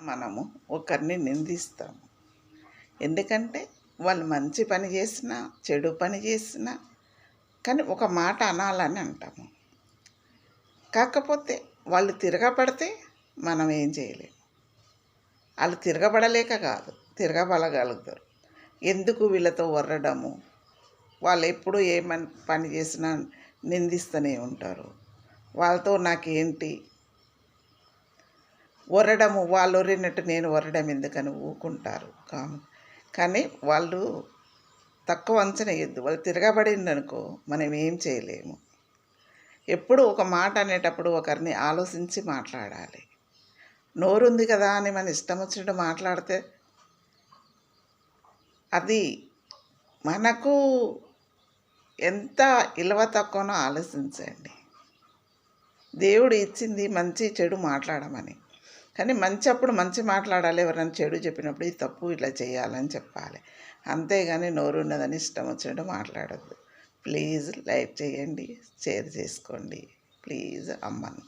మనము ఒకరిని నిందిస్తాము. ఎందుకంటే వాళ్ళు మంచి పని చేసినా, చెడు పని చేసినా కానీ ఒక మాట అనాలని అంటాము. కాకపోతే వాళ్ళు తిరగబడితే మనం ఏం చేయలేము. వాళ్ళు తిరగబడలేక కాదు, తిరగబడగలుగుతారు. ఎందుకు వీళ్ళతో వర్రడము? వాళ్ళు ఎప్పుడు పని చేసినా నిందిస్తూనే ఉంటారు. వాళ్ళతో నాకేంటి ఒర్రడము, వాళ్ళు ఒర్రినట్టు నేను ఒర్రడం ఎందుకని ఊకుంటారు. కానీ వాళ్ళు తక్కువ అంచనా వేయద్దు. వాళ్ళు తిరగబడిందనుకో మనం ఏం చేయలేము. ఎప్పుడు ఒక మాట అనేటప్పుడు ఒకరిని ఆలోచించి మాట్లాడాలి. నోరుంది కదా అని మన ఇష్టం వచ్చినట్టు మాట్లాడితే అది మనకు ఎంత విలువ తక్కువనో ఆలోచించండి. దేవుడు ఇచ్చింది మంచి చెడు మాట్లాడమని, కానీ మంచి అప్పుడు మంచి మాట్లాడాలి. ఎవరైనా చెడు చెప్పినప్పుడు ఇది తప్పు, ఇట్లా చేయాలని చెప్పాలి. అంతేగాని నోరు ఉన్నదని ఇష్టం వచ్చినట్టు మాట్లాడద్దు. ప్లీజ్ లైక్ చేయండి, షేర్ చేసుకోండి. ప్లీజ్ అమ్మను.